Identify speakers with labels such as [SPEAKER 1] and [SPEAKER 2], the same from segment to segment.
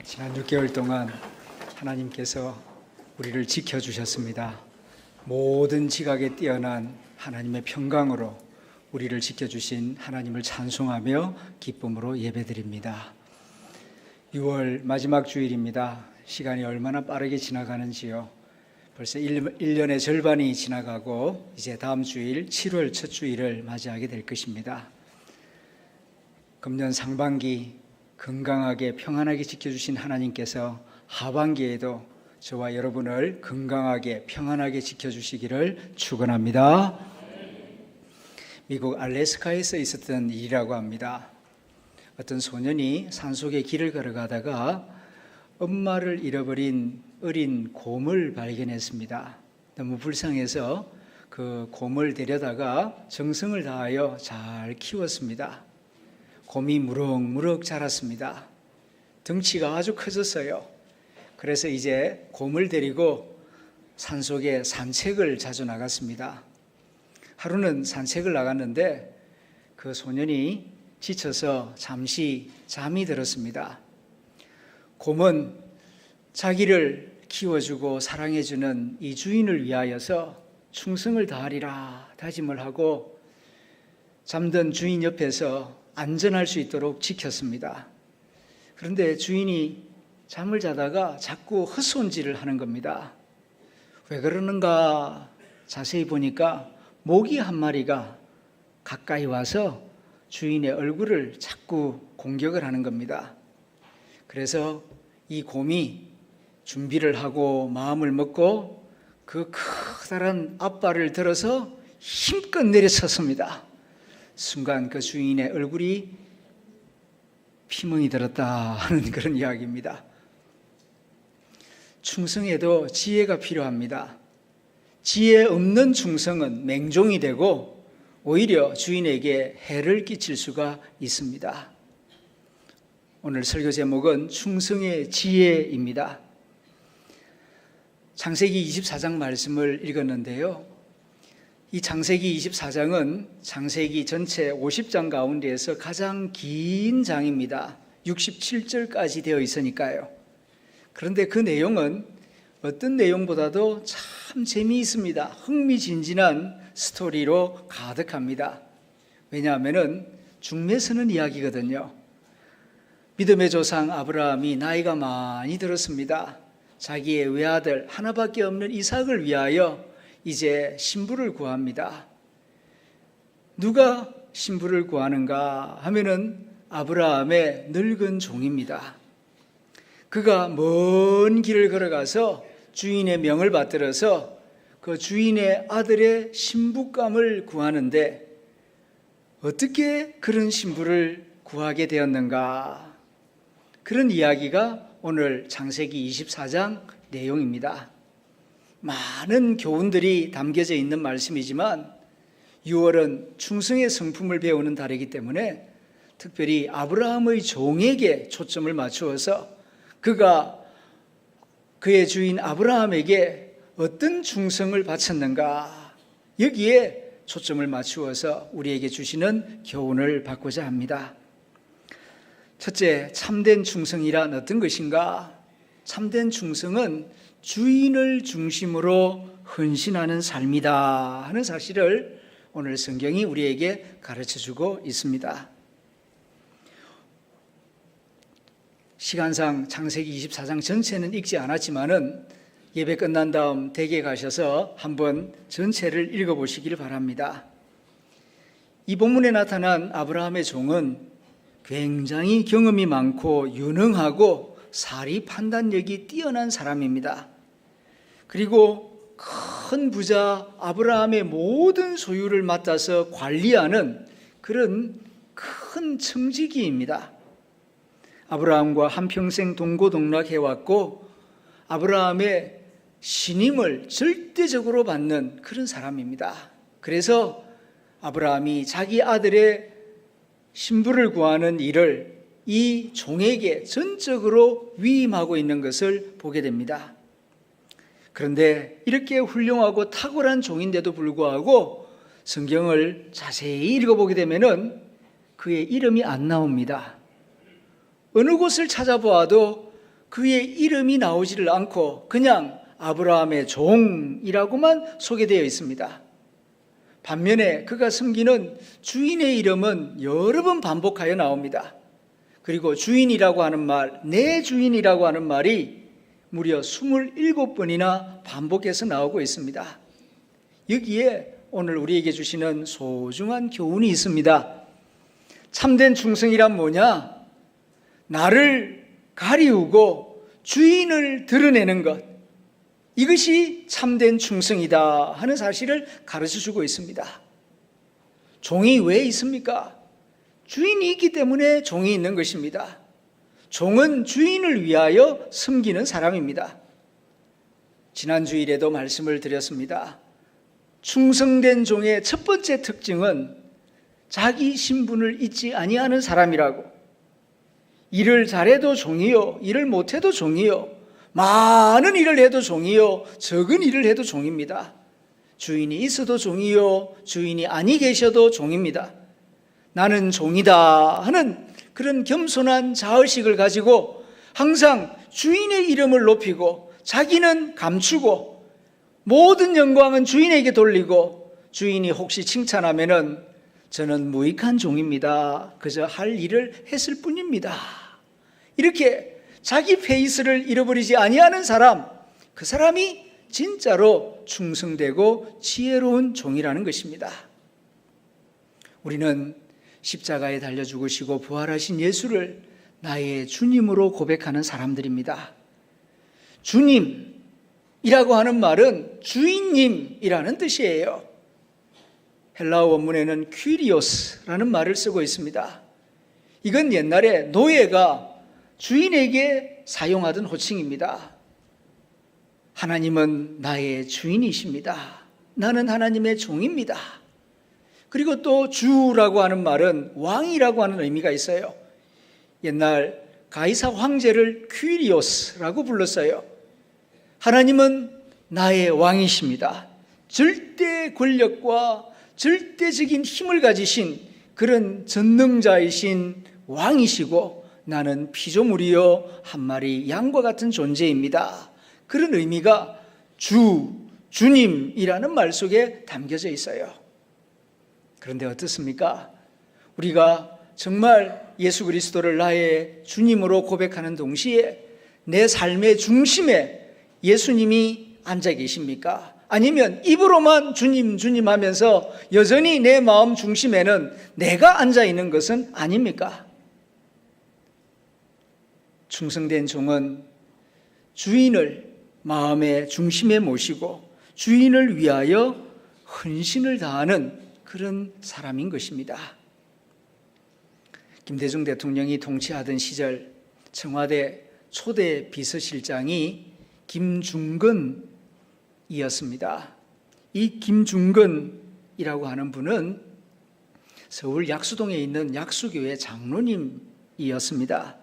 [SPEAKER 1] 지난 6개월 동안 하나님께서 우리를 지켜주셨습니다. 모든 지각에 뛰어난 하나님의 평강으로 우리를 지켜주신 하나님을 찬송하며 기쁨으로 예배드립니다. 6월 마지막 주일입니다. 시간이 얼마나 빠르게 지나가는지요. 벌써 1년의 절반이 지나가고 이제 다음 주일 7월 첫 주일을 맞이하게 될 것입니다. 금년 상반기 건강하게 평안하게 지켜주신 하나님께서 하반기에도 저와 여러분을 건강하게 평안하게 지켜주시기를 축원합니다. 미국 알래스카에서 있었던 일이라고 합니다. 어떤 소년이 산속에 길을 걸어가다가 엄마를 잃어버린 어린 곰을 발견했습니다. 너무 불쌍해서 그 곰을 데려다가 정성을 다하여 잘 키웠습니다. 곰이 무럭무럭 자랐습니다. 덩치가 아주 커졌어요. 그래서 이제 곰을 데리고 산속에 산책을 자주 나갔습니다. 하루는 산책을 나갔는데 그 소년이 지쳐서 잠시 잠이 들었습니다. 곰은 자기를 키워주고 사랑해주는 이 주인을 위하여서 충성을 다하리라 다짐을 하고 잠든 주인 옆에서 안전할 수 있도록 지켰습니다. 그런데 주인이 잠을 자다가 자꾸 헛손질을 하는 겁니다. 왜 그러는가 자세히 보니까 모기 한 마리가 가까이 와서 주인의 얼굴을 자꾸 공격을 하는 겁니다. 그래서 이 곰이 준비를 하고 마음을 먹고 그 커다란 앞발을 들어서 힘껏 내려쳤습니다. 순간 그 주인의 얼굴이 피멍이 들었다 하는 그런 이야기입니다. 충성에도 지혜가 필요합니다. 지혜 없는 충성은 맹종이 되고 오히려 주인에게 해를 끼칠 수가 있습니다. 오늘 설교 제목은 충성의 지혜입니다. 창세기 24장 말씀을 읽었는데요. 이 창세기 24장은 창세기 전체 50장 가운데에서 가장 긴 장입니다. 67절까지 되어 있으니까요. 그런데 그 내용은 어떤 내용보다도 참 재미있습니다. 흥미진진한 스토리로 가득합니다. 왜냐하면 중매서는 이야기거든요. 믿음의 조상 아브라함이 나이가 많이 들었습니다. 자기의 외아들 하나밖에 없는 이삭을 위하여 이제 신부를 구합니다. 누가 신부를 구하는가 하면은 아브라함의 늙은 종입니다. 그가 먼 길을 걸어가서 주인의 명을 받들어서 그 주인의 아들의 신부감을 구하는데 어떻게 그런 신부를 구하게 되었는가? 그런 이야기가 오늘 창세기 24장 내용입니다. 많은 교훈들이 담겨져 있는 말씀이지만 6월은 충성의 성품을 배우는 달이기 때문에 특별히 아브라함의 종에게 초점을 맞추어서 그가 그의 주인 아브라함에게 어떤 충성을 바쳤는가 여기에 초점을 맞추어서 우리에게 주시는 교훈을 받고자 합니다. 첫째, 참된 충성이란 어떤 것인가? 참된 충성은 주인을 중심으로 헌신하는 삶이다 하는 사실을 오늘 성경이 우리에게 가르쳐주고 있습니다. 시간상 창세기 24장 전체는 읽지 않았지만은 예배 끝난 다음 댁에 가셔서 한번 전체를 읽어보시길 바랍니다. 이 본문에 나타난 아브라함의 종은 굉장히 경험이 많고 유능하고 사리 판단력이 뛰어난 사람입니다. 그리고 큰 부자 아브라함의 모든 소유를 맡아서 관리하는 그런 큰 청지기입니다. 아브라함과 한평생 동고동락해왔고 아브라함의 신임을 절대적으로 받는 그런 사람입니다. 그래서 아브라함이 자기 아들의 신부를 구하는 일을 이 종에게 전적으로 위임하고 있는 것을 보게 됩니다. 그런데 이렇게 훌륭하고 탁월한 종인데도 불구하고 성경을 자세히 읽어보게 되면은 그의 이름이 안 나옵니다. 어느 곳을 찾아보아도 그의 이름이 나오지를 않고 그냥 아브라함의 종이라고만 소개되어 있습니다. 반면에 그가 섬기는 주인의 이름은 여러 번 반복하여 나옵니다. 그리고 주인이라고 하는 말, 내 주인이라고 하는 말이 무려 27번이나 반복해서 나오고 있습니다. 여기에 오늘 우리에게 주시는 소중한 교훈이 있습니다. 참된 충성이란 뭐냐? 나를 가리우고 주인을 드러내는 것, 이것이 참된 충성이다 하는 사실을 가르쳐주고 있습니다. 종이 왜 있습니까? 주인이 있기 때문에 종이 있는 것입니다. 종은 주인을 위하여 섬기는 사람입니다. 지난 주일에도 말씀을 드렸습니다. 충성된 종의 첫 번째 특징은 자기 신분을 잊지 아니하는 사람이라고. 일을 잘해도 종이요, 일을 못해도 종이요, 많은 일을 해도 종이요, 적은 일을 해도 종입니다. 주인이 있어도 종이요, 주인이 아니 계셔도 종입니다. 나는 종이다 하는 그런 겸손한 자의식을 가지고 항상 주인의 이름을 높이고 자기는 감추고 모든 영광은 주인에게 돌리고, 주인이 혹시 칭찬하면은 저는 무익한 종입니다, 그저 할 일을 했을 뿐입니다, 이렇게 자기 페이스를 잃어버리지 아니하는 사람, 그 사람이 진짜로 충성되고 지혜로운 종이라는 것입니다. 우리는 십자가에 달려 죽으시고 부활하신 예수를 나의 주님으로 고백하는 사람들입니다. 주님이라고 하는 말은 주인님이라는 뜻이에요. 헬라어 원문에는 퀴리오스라는 말을 쓰고 있습니다. 이건 옛날에 노예가 주인에게 사용하던 호칭입니다. 하나님은 나의 주인이십니다. 나는 하나님의 종입니다. 그리고 또 주라고 하는 말은 왕이라고 하는 의미가 있어요. 옛날 가이사 황제를 퀴리오스라고 불렀어요. 하나님은 나의 왕이십니다. 절대 권력과 절대적인 힘을 가지신 그런 전능자이신 왕이시고, 나는 피조물이요 한 마리 양과 같은 존재입니다. 그런 의미가 주님이라는 말 속에 담겨져 있어요. 그런데 어떻습니까? 우리가 정말 예수 그리스도를 나의 주님으로 고백하는 동시에 내 삶의 중심에 예수님이 앉아 계십니까? 아니면 입으로만 주님 주님 하면서 여전히 내 마음 중심에는 내가 앉아 있는 것은 아닙니까? 충성된 종은 주인을 마음의 중심에 모시고 주인을 위하여 헌신을 다하는 그런 사람인 것입니다. 김대중 대통령이 통치하던 시절 청와대 초대 비서실장이 김중근이었습니다. 이 김중근이라고 하는 분은 서울 약수동에 있는 약수교회 장로님이었습니다.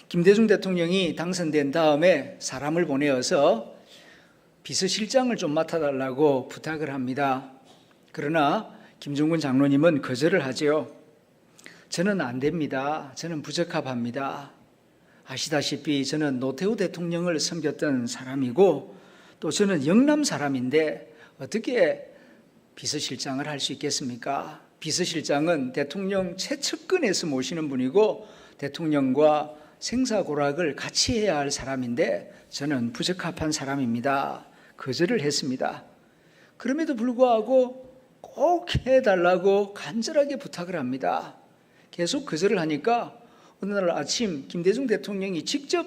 [SPEAKER 1] 김대중 대통령이 당선된 다음에 사람을 보내어서 비서실장을 좀 맡아달라고 부탁을 합니다. 그러나 김중근 장로님은 거절을 하죠. 저는 안 됩니다. 저는 부적합합니다. 아시다시피 저는 노태우 대통령을 섬겼던 사람이고 또 저는 영남 사람인데 어떻게 비서실장을 할 수 있겠습니까? 비서실장은 대통령 최측근에서 모시는 분이고 대통령과 생사고락을 같이 해야 할 사람인데 저는 부적합한 사람입니다. 거절을 했습니다. 그럼에도 불구하고 꼭 해달라고 간절하게 부탁을 합니다. 계속 거절을 하니까 어느 날 아침 김대중 대통령이 직접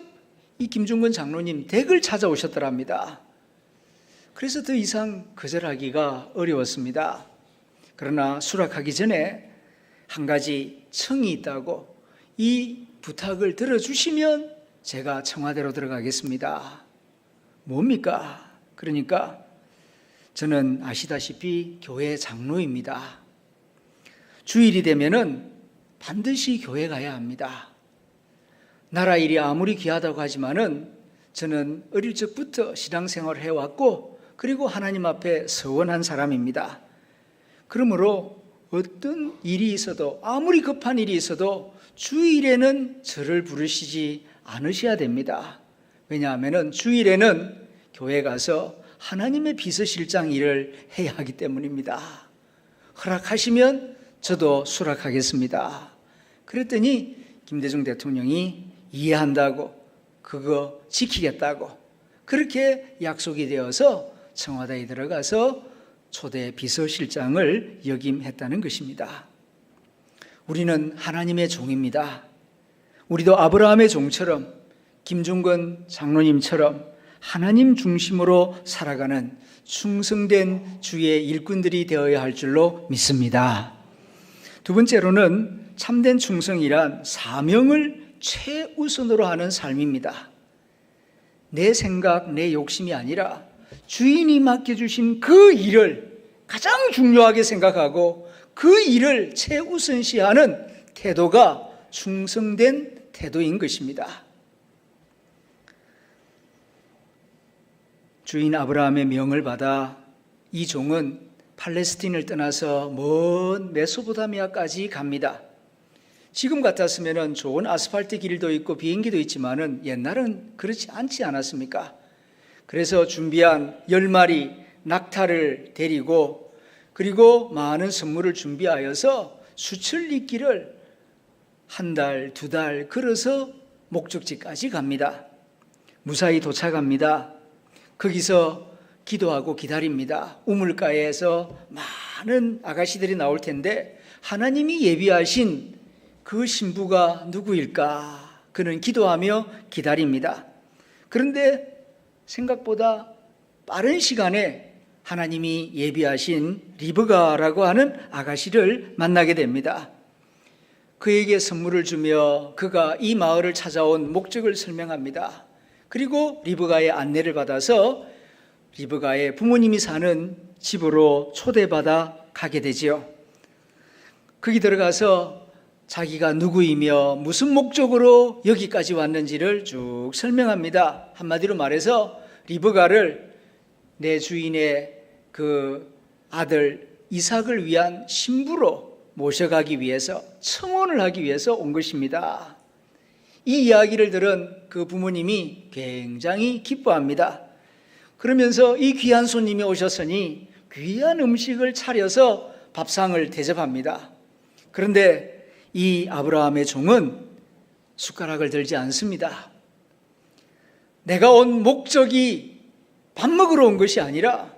[SPEAKER 1] 이 김중근 장로님 댁을 찾아오셨더랍니다. 그래서 더 이상 거절하기가 어려웠습니다. 그러나 수락하기 전에 한 가지 청이 있다고, 이 부탁을 들어주시면 제가 청와대로 들어가겠습니다. 뭡니까? 그러니까 저는 아시다시피 교회 장로입니다. 주일이 되면은 반드시 교회 가야 합니다. 나라 일이 아무리 귀하다고 하지만은 저는 어릴 적부터 신앙생활을 해왔고 그리고 하나님 앞에 서원한 사람입니다. 그러므로 어떤 일이 있어도 아무리 급한 일이 있어도 주일에는 저를 부르시지 않으셔야 됩니다. 왜냐하면 주일에는 교회 가서 하나님의 비서실장 일을 해야 하기 때문입니다. 허락하시면 저도 수락하겠습니다. 그랬더니 김대중 대통령이 이해한다고, 그거 지키겠다고 그렇게 약속이 되어서 청와대에 들어가서 초대 비서실장을 역임했다는 것입니다. 우리는 하나님의 종입니다. 우리도 아브라함의 종처럼 김중건 장로님처럼 하나님 중심으로 살아가는 충성된 주의 일꾼들이 되어야 할 줄로 믿습니다. 두 번째로는 참된 충성이란 사명을 최우선으로 하는 삶입니다. 내 생각, 내 욕심이 아니라 주인이 맡겨주신 그 일을 가장 중요하게 생각하고 그 일을 최우선시하는 태도가 충성된 태도인 것입니다. 주인 아브라함의 명을 받아 이 종은 팔레스틴을 떠나서 먼 메소포타미아까지 갑니다. 지금 같았으면 좋은 아스팔트 길도 있고 비행기도 있지만은 옛날은 그렇지 않지 않았습니까? 그래서 준비한 10마리 낙타를 데리고 그리고 많은 선물을 준비하여서 수천리 길을 한 달, 두 달 걸어서 목적지까지 갑니다. 무사히 도착합니다. 거기서 기도하고 기다립니다. 우물가에서 많은 아가씨들이 나올 텐데 하나님이 예비하신 그 신부가 누구일까? 그는 기도하며 기다립니다. 그런데 생각보다 빠른 시간에 하나님이 예비하신 리브가라고 하는 아가씨를 만나게 됩니다. 그에게 선물을 주며 그가 이 마을을 찾아온 목적을 설명합니다. 그리고 리브가의 안내를 받아서 리브가의 부모님이 사는 집으로 초대받아 가게 되지요. 거기 들어가서 자기가 누구이며 무슨 목적으로 여기까지 왔는지를 쭉 설명합니다. 한마디로 말해서 리브가를 내 주인의 그 아들 이삭을 위한 신부로 모셔가기 위해서, 청혼을 하기 위해서 온 것입니다. 이 이야기를 들은 그 부모님이 굉장히 기뻐합니다. 그러면서 이 귀한 손님이 오셨으니 귀한 음식을 차려서 밥상을 대접합니다. 그런데 이 아브라함의 종은 숟가락을 들지 않습니다. 내가 온 목적이 밥 먹으러 온 것이 아니라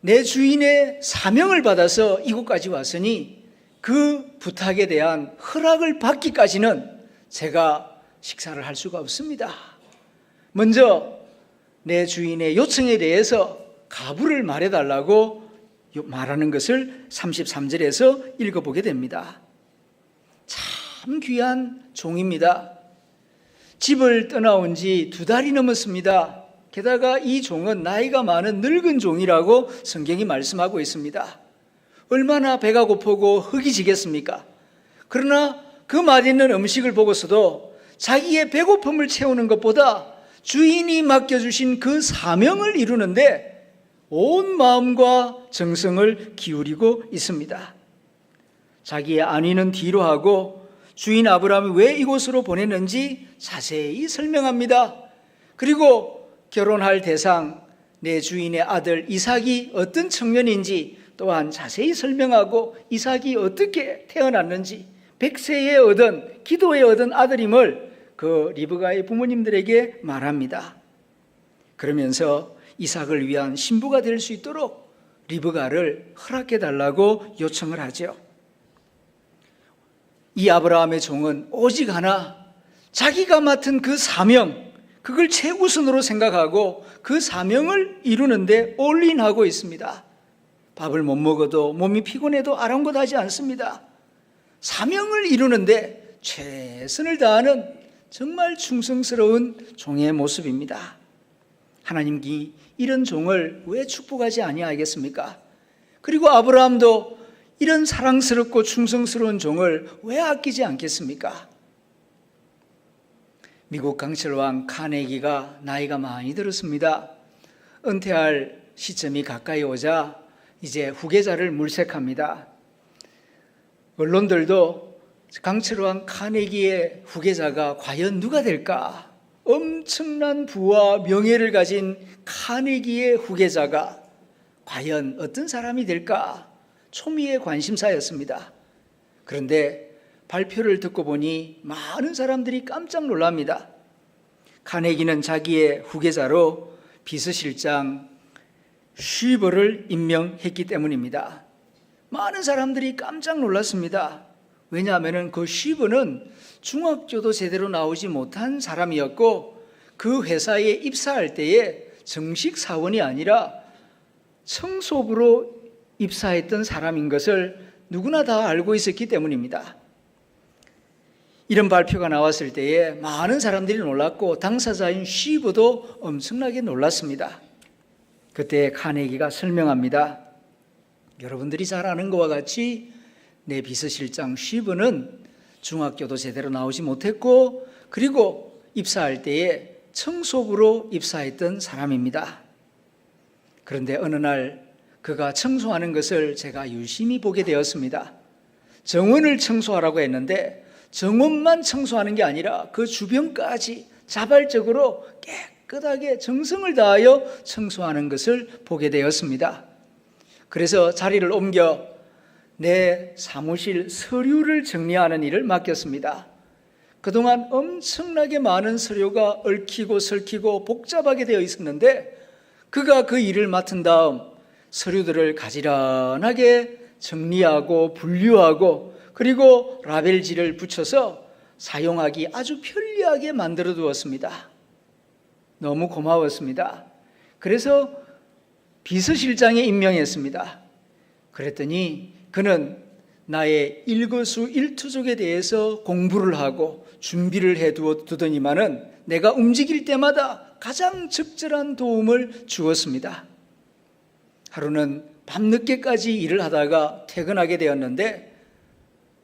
[SPEAKER 1] 내 주인의 사명을 받아서 이곳까지 왔으니 그 부탁에 대한 허락을 받기까지는 제가 식사를 할 수가 없습니다. 먼저 내 주인의 요청에 대해서 가부를 말해달라고 말하는 것을 33절에서 읽어보게 됩니다. 참 귀한 종입니다. 집을 떠나온 지 2달이 넘었습니다. 게다가 이 종은 나이가 많은 늙은 종이라고 성경이 말씀하고 있습니다. 얼마나 배가 고프고 흙이 지겠습니까? 그러나 그 맛있는 음식을 보고서도 자기의 배고픔을 채우는 것보다 주인이 맡겨주신 그 사명을 이루는데 온 마음과 정성을 기울이고 있습니다. 자기의 안위는 뒤로 하고 주인 아브라함이 왜 이곳으로 보냈는지 자세히 설명합니다. 그리고 결혼할 대상, 내 주인의 아들 이삭이 어떤 청년인지 또한 자세히 설명하고 이삭이 어떻게 태어났는지, 백세에 얻은, 기도에 얻은 아들임을 그 리브가의 부모님들에게 말합니다. 그러면서 이삭을 위한 신부가 될 수 있도록 리브가를 허락해달라고 요청을 하죠. 이 아브라함의 종은 오직 하나, 자기가 맡은 그 사명, 그걸 최우선으로 생각하고 그 사명을 이루는데 올인하고 있습니다. 밥을 못 먹어도 몸이 피곤해도 아랑곳하지 않습니다. 사명을 이루는데 최선을 다하는 정말 충성스러운 종의 모습입니다. 하나님이 이런 종을 왜 축복하지 아니하겠습니까? 그리고 아브라함도 이런 사랑스럽고 충성스러운 종을 왜 아끼지 않겠습니까? 미국 강철왕 카네기가 나이가 많이 들었습니다. 은퇴할 시점이 가까이 오자 이제 후계자를 물색합니다. 언론들도 강철왕 카네기의 후계자가 과연 누가 될까? 엄청난 부와 명예를 가진 카네기의 후계자가 과연 어떤 사람이 될까? 초미의 관심사였습니다. 그런데 발표를 듣고 보니 많은 사람들이 깜짝 놀랍니다. 카네기는 자기의 후계자로 비서실장 쉬버를 임명했기 때문입니다. 많은 사람들이 깜짝 놀랐습니다. 왜냐하면 그 쉬버는 중학교도 제대로 나오지 못한 사람이었고 그 회사에 입사할 때에 정식 사원이 아니라 청소부로 입사했던 사람인 것을 누구나 다 알고 있었기 때문입니다. 이런 발표가 나왔을 때에 많은 사람들이 놀랐고 당사자인 쉬버도 엄청나게 놀랐습니다. 그때 카네기가 설명합니다. 여러분들이 잘 아는 것과 같이 내 비서실장 쉬버는 중학교도 제대로 나오지 못했고 그리고 입사할 때에 청소부로 입사했던 사람입니다. 그런데 어느 날 그가 청소하는 것을 제가 유심히 보게 되었습니다. 정원을 청소하라고 했는데 정원만 청소하는 게 아니라 그 주변까지 자발적으로 깨끗하게 정성을 다하여 청소하는 것을 보게 되었습니다. 그래서 자리를 옮겨 내 사무실 서류를 정리하는 일을 맡겼습니다. 그동안 엄청나게 많은 서류가 얽히고 설키고 복잡하게 되어 있었는데 그가 그 일을 맡은 다음 서류들을 가지런하게 정리하고 분류하고 그리고 라벨지를 붙여서 사용하기 아주 편리하게 만들어 두었습니다. 너무 고마웠습니다. 그래서 비서실장에 임명했습니다. 그랬더니 그는 나의 일거수일투족에 대해서 공부를 하고 준비를 해두더니만은 내가 움직일 때마다 가장 적절한 도움을 주었습니다. 하루는 밤늦게까지 일을 하다가 퇴근하게 되었는데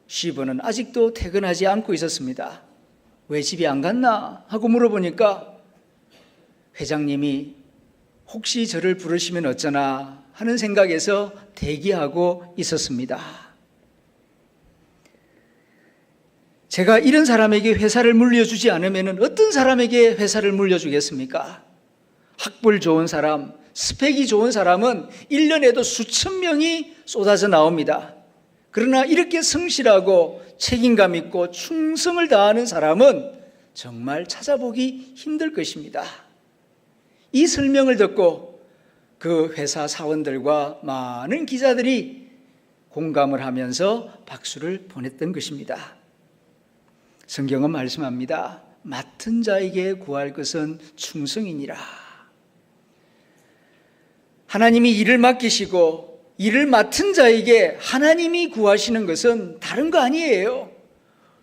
[SPEAKER 1] 쉬버는 아직도 퇴근하지 않고 있었습니다. 왜 집에 안 갔나 하고 물어보니까 회장님이 혹시 저를 부르시면 어쩌나 하는 생각에서 대기하고 있었습니다. 제가 이런 사람에게 회사를 물려주지 않으면 어떤 사람에게 회사를 물려주겠습니까? 학벌 좋은 사람, 스펙이 좋은 사람은 1년에도 수천 명이 쏟아져 나옵니다. 그러나 이렇게 성실하고 책임감 있고 충성을 다하는 사람은 정말 찾아보기 힘들 것입니다. 이 설명을 듣고 그 회사 사원들과 많은 기자들이 공감을 하면서 박수를 보냈던 것입니다. 성경은 말씀합니다. 맡은 자에게 구할 것은 충성이니라. 하나님이 일을 맡기시고 일을 맡은 자에게 하나님이 구하시는 것은 다른 거 아니에요.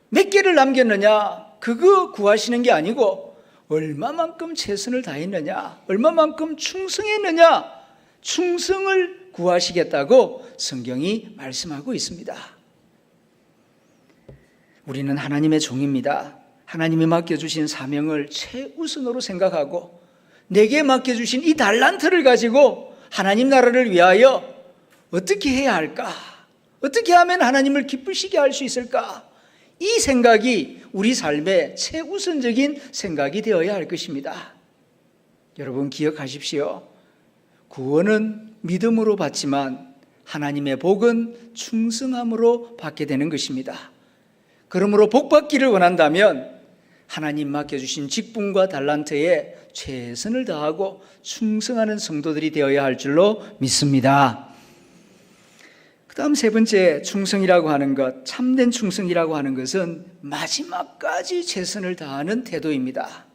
[SPEAKER 1] 몇 개를 남겼느냐 그거 구하시는 게 아니고 얼마만큼 최선을 다했느냐 얼마만큼 충성했느냐 충성을 구하시겠다고 성경이 말씀하고 있습니다. 우리는 하나님의 종입니다. 하나님이 맡겨주신 사명을 최우선으로 생각하고 내게 맡겨주신 이 달란트를 가지고 하나님 나라를 위하여 어떻게 해야 할까? 어떻게 하면 하나님을 기쁘시게 할 수 있을까? 이 생각이 우리 삶의 최우선적인 생각이 되어야 할 것입니다. 여러분 기억하십시오. 구원은 믿음으로 받지만 하나님의 복은 충성함으로 받게 되는 것입니다. 그러므로 복 받기를 원한다면 하나님 맡겨주신 직분과 달란트에 최선을 다하고 충성하는 성도들이 되어야 할 줄로 믿습니다. 그 다음 세 번째 충성이라고 하는 것, 참된 충성이라고 하는 것은 마지막까지 최선을 다하는 태도입니다.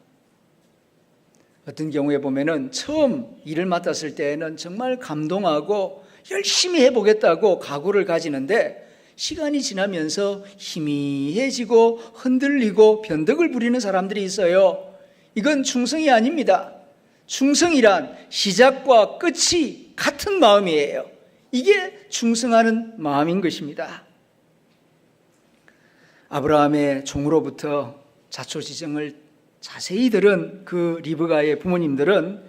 [SPEAKER 1] 어떤 경우에 보면은 처음 일을 맡았을 때에는 정말 감동하고 열심히 해보겠다고 각오를 가지는데 시간이 지나면서 희미해지고 흔들리고 변덕을 부리는 사람들이 있어요. 이건 충성이 아닙니다. 충성이란 시작과 끝이 같은 마음이에요. 이게 충성하는 마음인 것입니다. 아브라함의 종으로부터 자초지정을 자세히 들은 그 리브가의 부모님들은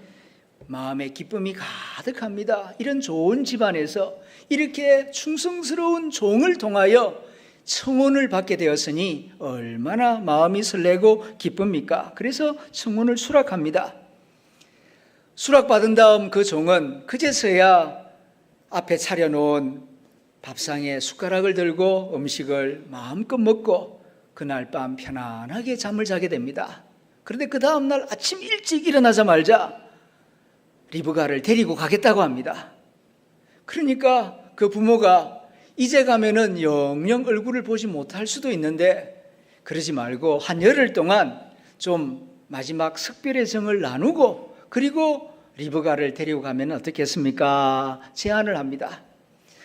[SPEAKER 1] 마음에 기쁨이 가득합니다. 이런 좋은 집안에서 이렇게 충성스러운 종을 통하여 청혼을 받게 되었으니 얼마나 마음이 설레고 기쁩니까? 그래서 청혼을 수락합니다. 수락받은 다음 그 종은 그제서야 앞에 차려놓은 밥상에 숟가락을 들고 음식을 마음껏 먹고 그날 밤 편안하게 잠을 자게 됩니다. 그런데 그 다음날 아침 일찍 일어나자마자 리브가를 데리고 가겠다고 합니다. 그러니까 그 부모가 이제 가면은 영영 얼굴을 보지 못할 수도 있는데 그러지 말고 한 열흘 동안 좀 마지막 석별의 정을 나누고 그리고 리브가를 데리고 가면 어떻겠습니까? 제안을 합니다.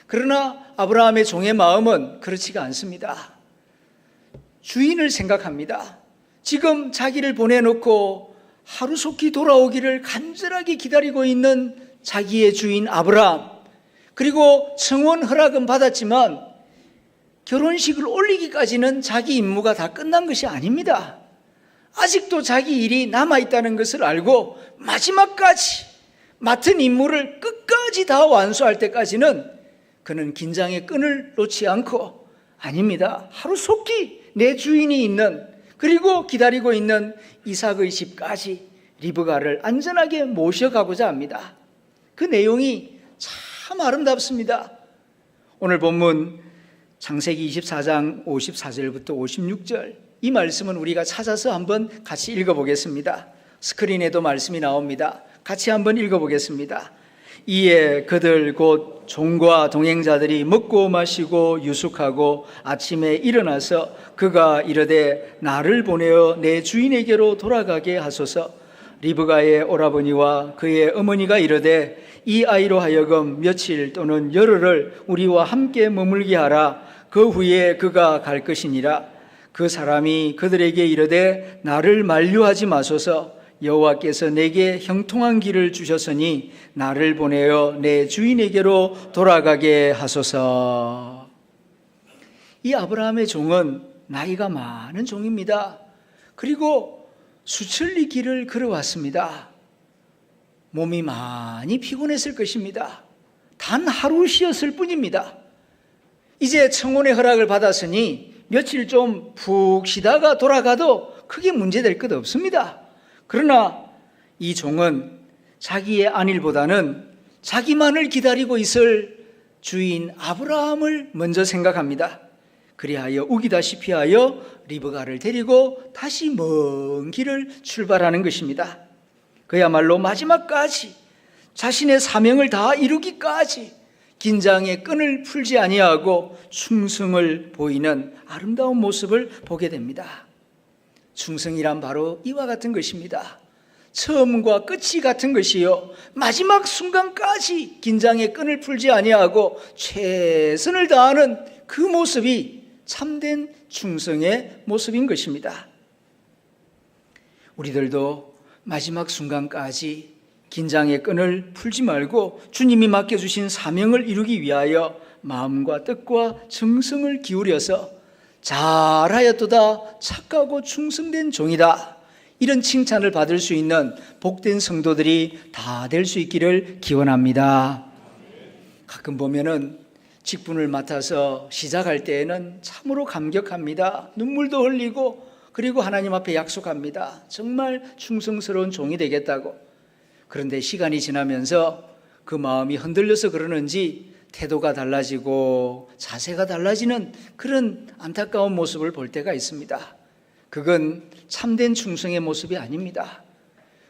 [SPEAKER 1] 그러나 아브라함의 종의 마음은 그렇지가 않습니다. 주인을 생각합니다. 지금 자기를 보내놓고 하루속히 돌아오기를 간절하게 기다리고 있는 자기의 주인 아브라함, 그리고 청혼 허락은 받았지만 결혼식을 올리기까지는 자기 임무가 다 끝난 것이 아닙니다. 아직도 자기 일이 남아있다는 것을 알고 마지막까지 맡은 임무를 끝까지 다 완수할 때까지는 그는 긴장의 끈을 놓지 않고 아닙니다. 하루속히 내 주인이 있는 그리고 기다리고 있는 이삭의 집까지 리브가를 안전하게 모셔가고자 합니다. 그 내용이 참 아름답습니다. 오늘 본문 창세기 24장 54절부터 56절 이 말씀은 우리가 찾아서 한번 같이 읽어보겠습니다. 스크린에도 말씀이 나옵니다. 같이 한번 읽어보겠습니다. 이에 그들 곧 종과 동행자들이 먹고 마시고 유숙하고 아침에 일어나서 그가 이르되 나를 보내어 내 주인에게로 돌아가게 하소서. 리브가의 오라버니와 그의 어머니가 이르되 이 아이로 하여금 며칠 또는 열흘을 우리와 함께 머물게 하라. 그 후에 그가 갈 것이니라. 그 사람이 그들에게 이르되 나를 만류하지 마소서. 여호와께서 내게 형통한 길을 주셨으니 나를 보내어 내 주인에게로 돌아가게 하소서. 이 아브라함의 종은 나이가 많은 종입니다. 그리고 수천리 길을 걸어왔습니다. 몸이 많이 피곤했을 것입니다. 단 하루 쉬었을 뿐입니다. 이제 청혼의 허락을 받았으니 며칠 좀 푹 쉬다가 돌아가도 크게 문제될 것 없습니다. 그러나 이 종은 자기의 안일보다는 자기만을 기다리고 있을 주인 아브라함을 먼저 생각합니다. 그리하여 우기다시피 하여 리브가를 데리고 다시 먼 길을 출발하는 것입니다. 그야말로 마지막까지 자신의 사명을 다 이루기까지 긴장의 끈을 풀지 아니하고 충성을 보이는 아름다운 모습을 보게 됩니다. 충성이란 바로 이와 같은 것입니다. 처음과 끝이 같은 것이요 마지막 순간까지 긴장의 끈을 풀지 아니하고 최선을 다하는 그 모습이 참된 충성의 모습인 것입니다. 우리들도 마지막 순간까지 긴장의 끈을 풀지 말고 주님이 맡겨주신 사명을 이루기 위하여 마음과 뜻과 정성을 기울여서 잘하였도다 착하고 충성된 종이다 이런 칭찬을 받을 수 있는 복된 성도들이 다 될 수 있기를 기원합니다. 가끔 보면은 직분을 맡아서 시작할 때에는 참으로 감격합니다. 눈물도 흘리고 그리고 하나님 앞에 약속합니다. 정말 충성스러운 종이 되겠다고. 그런데 시간이 지나면서 그 마음이 흔들려서 그러는지 태도가 달라지고 자세가 달라지는 그런 안타까운 모습을 볼 때가 있습니다. 그건 참된 충성의 모습이 아닙니다.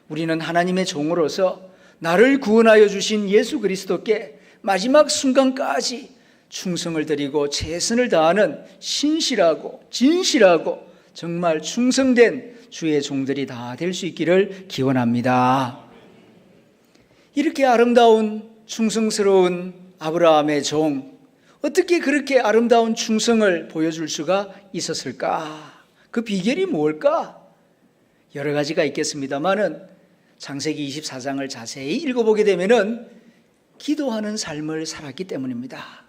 [SPEAKER 1] 우리는 하나님의 종으로서 나를 구원하여 주신 예수 그리스도께 마지막 순간까지 충성을 드리고 최선을 다하는 신실하고 진실하고 정말 충성된 주의 종들이 다 될 수 있기를 기원합니다. 이렇게 아름다운 충성스러운 아브라함의 종, 어떻게 그렇게 아름다운 충성을 보여줄 수가 있었을까? 그 비결이 뭘까? 여러 가지가 있겠습니다만은 창세기 24장을 자세히 읽어보게 되면은 기도하는 삶을 살았기 때문입니다.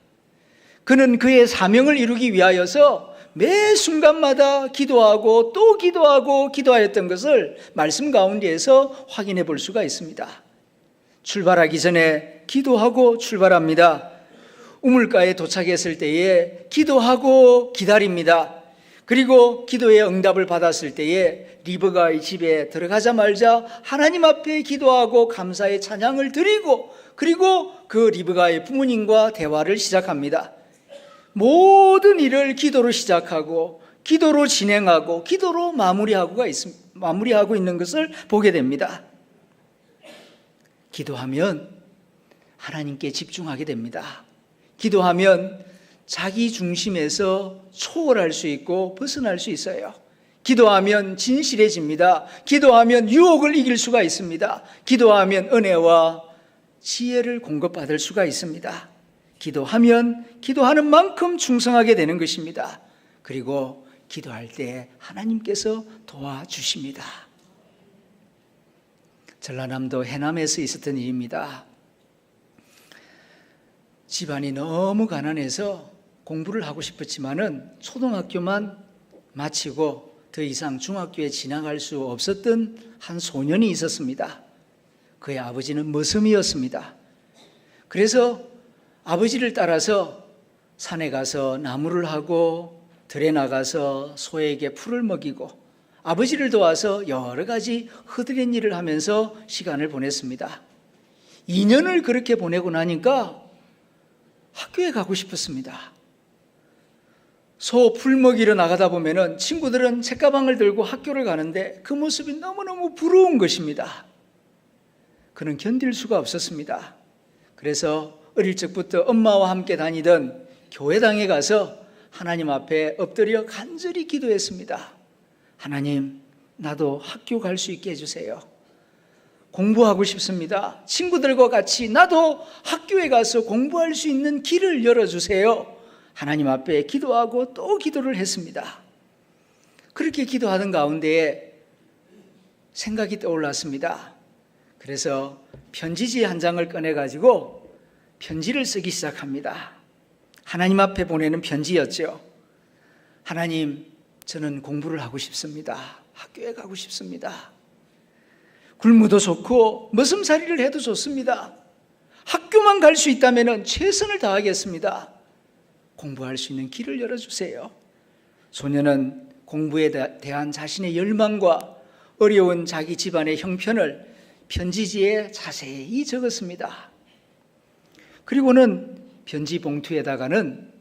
[SPEAKER 1] 그는 그의 사명을 이루기 위하여서 매 순간마다 기도하고 또 기도하고 기도하였던 것을 말씀 가운데에서 확인해 볼 수가 있습니다. 출발하기 전에 기도하고 출발합니다. 우물가에 도착했을 때에 기도하고 기다립니다. 그리고 기도의 응답을 받았을 때에 리브가의 집에 들어가자마자 하나님 앞에 기도하고 감사의 찬양을 드리고, 그리고 그 리브가의 부모님과 대화를 시작합니다. 모든 일을 기도로 시작하고 기도로 진행하고 기도로 마무리하고 있는 것을 보게 됩니다. 기도하면 하나님께 집중하게 됩니다. 기도하면 자기 중심에서 초월할 수 있고 벗어날 수 있어요. 기도하면 진실해집니다. 기도하면 유혹을 이길 수가 있습니다. 기도하면 은혜와 지혜를 공급받을 수가 있습니다. 기도하면 기도하는 만큼 충성하게 되는 것입니다. 그리고 기도할 때 하나님께서 도와주십니다. 전라남도 해남에서 있었던 일입니다. 집안이 너무 가난해서 공부를 하고 싶었지만은 초등학교만 마치고 더 이상 중학교에 지나갈 수 없었던 한 소년이 있었습니다. 그의 아버지는 머슴이었습니다. 그래서 아버지를 따라서 산에 가서 나무를 하고 들에 나가서 소에게 풀을 먹이고 아버지를 도와서 여러 가지 허드렛 일을 하면서 시간을 보냈습니다. 2년을 그렇게 보내고 나니까 학교에 가고 싶었습니다. 소 풀 먹이러 나가다 보면은 친구들은 책가방을 들고 학교를 가는데 그 모습이 너무너무 부러운 것입니다. 그는 견딜 수가 없었습니다. 그래서 어릴 적부터 엄마와 함께 다니던 교회당에 가서 하나님 앞에 엎드려 간절히 기도했습니다. 하나님, 나도 학교 갈 수 있게 해주세요. 공부하고 싶습니다. 친구들과 같이 나도 학교에 가서 공부할 수 있는 길을 열어주세요. 하나님 앞에 기도하고 또 기도를 했습니다. 그렇게 기도하던 가운데에 생각이 떠올랐습니다. 그래서 편지지 한 장을 꺼내가지고 편지를 쓰기 시작합니다. 하나님 앞에 보내는 편지였죠. 하나님, 저는 공부를 하고 싶습니다. 학교에 가고 싶습니다. 굶어도 좋고 머슴살이를 해도 좋습니다. 학교만 갈 수 있다면 최선을 다하겠습니다. 공부할 수 있는 길을 열어주세요. 소년은 공부에 대한 자신의 열망과 어려운 자기 집안의 형편을 편지지에 자세히 적었습니다. 그리고는 편지 봉투에다가는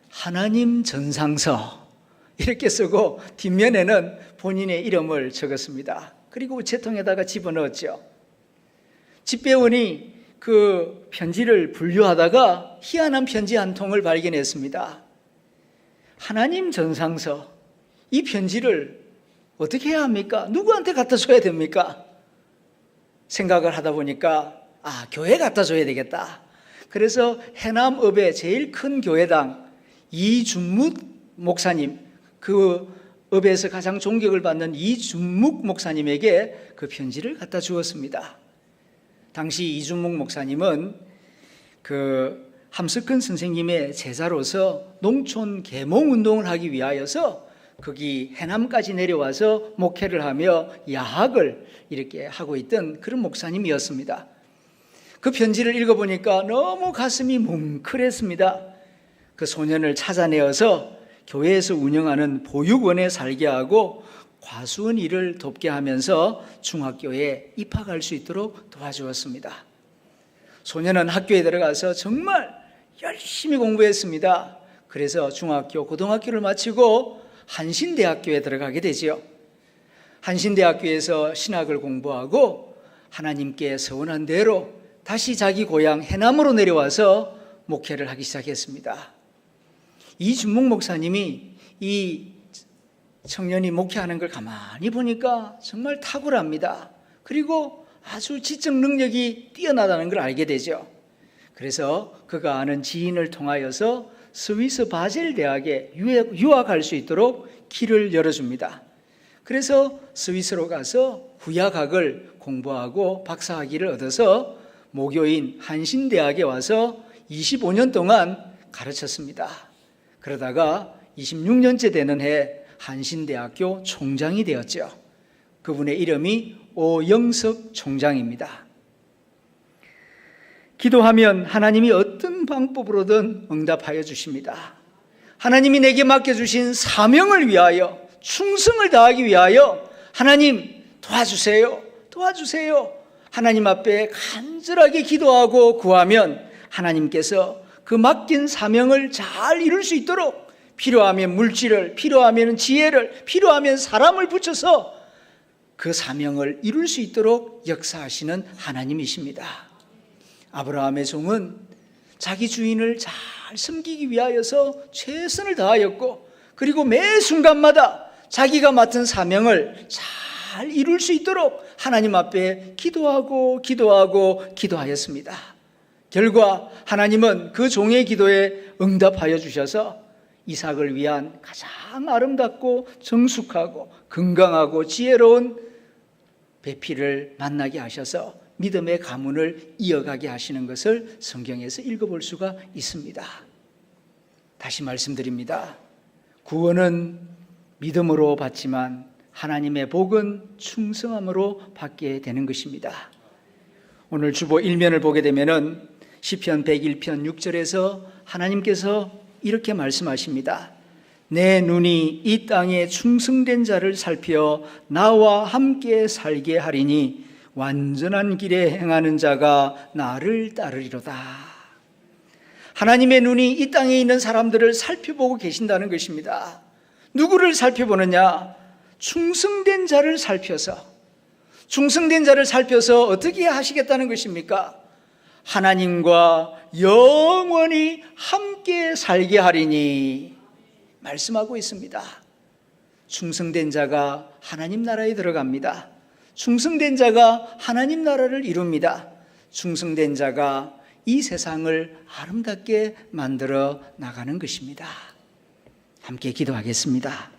[SPEAKER 1] 하나님 전상서 이렇게 쓰고 뒷면에는 본인의 이름을 적었습니다. 그리고 우체통에다가 집어넣었죠. 집배원이 그 편지를 분류하다가 희한한 편지 한 통을 발견했습니다. 하나님 전상서, 이 편지를 어떻게 해야 합니까? 누구한테 갖다 줘야 됩니까? 생각을 하다 보니까 교회에 갖다 줘야 되겠다. 그래서 해남읍의 제일 큰 교회당 이준묵 목사님, 그 읍에서 가장 존경을 받는 이준묵 목사님에게 그 편지를 갖다 주었습니다. 당시 이준묵 목사님은 그 함석근 선생님의 제자로서 농촌 계몽 운동을 하기 위하여서 거기 해남까지 내려와서 목회를 하며 야학을 이렇게 하고 있던 그런 목사님이었습니다. 그 편지를 읽어보니까 너무 가슴이 뭉클했습니다. 그 소년을 찾아내어서 교회에서 운영하는 보육원에 살게 하고 과수원 일을 돕게 하면서 중학교에 입학할 수 있도록 도와주었습니다. 소년은 학교에 들어가서 정말 열심히 공부했습니다. 그래서 중학교, 고등학교를 마치고 한신대학교에 들어가게 되지요. 한신대학교에서 신학을 공부하고 하나님께 서원한 대로 다시 자기 고향 해남으로 내려와서 목회를 하기 시작했습니다. 이준묵 목사님이 이 청년이 목회하는 걸 가만히 보니까 정말 탁월합니다. 그리고 아주 지적 능력이 뛰어나다는 걸 알게 되죠. 그래서 그가 아는 지인을 통하여서 스위스 바젤 대학에 유학할 수 있도록 길을 열어줍니다. 그래서 스위스로 가서 후야학을 공부하고 박사학위를 얻어서 모교인 한신대학에 와서 25년 동안 가르쳤습니다. 그러다가 26년째 되는 해 한신대학교 총장이 되었죠. 그분의 이름이 오영석 총장입니다. 기도하면 하나님이 어떤 방법으로든 응답하여 주십니다. 하나님이 내게 맡겨주신 사명을 위하여, 충성을 다하기 위하여 하나님 도와주세요, 도와주세요. 하나님 앞에 간절하게 기도하고 구하면 하나님께서 그 맡긴 사명을 잘 이룰 수 있도록 필요하면 물질을, 필요하면 지혜를, 필요하면 사람을 붙여서 그 사명을 이룰 수 있도록 역사하시는 하나님이십니다. 아브라함의 종은 자기 주인을 잘 섬기기 위하여서 최선을 다하였고, 그리고 매 순간마다 자기가 맡은 사명을 잘 이룰 수 있도록 하나님 앞에 기도하였습니다. 결과 하나님은 그 종의 기도에 응답하여 주셔서 이삭을 위한 가장 아름답고 정숙하고 건강하고 지혜로운 배필을 만나게 하셔서 믿음의 가문을 이어가게 하시는 것을 성경에서 읽어볼 수가 있습니다. 다시 말씀드립니다. 구원은 믿음으로 받지만 하나님의 복은 충성함으로 받게 되는 것입니다. 오늘 주보 1면을 보게 되면은 시편 101편 6절에서 하나님께서 이렇게 말씀하십니다. 내 눈이 이 땅에 충성된 자를 살펴 나와 함께 살게 하리니 완전한 길에 행하는 자가 나를 따르리로다. 하나님의 눈이 이 땅에 있는 사람들을 살펴보고 계신다는 것입니다. 누구를 살펴보느냐? 충성된 자를 살펴서, 충성된 자를 살펴서 어떻게 하시겠다는 것입니까? 하나님과 영원히 함께 살게 하리니 말씀하고 있습니다. 충성된 자가 하나님 나라에 들어갑니다. 충성된 자가 하나님 나라를 이룹니다. 충성된 자가 이 세상을 아름답게 만들어 나가는 것입니다. 함께 기도하겠습니다.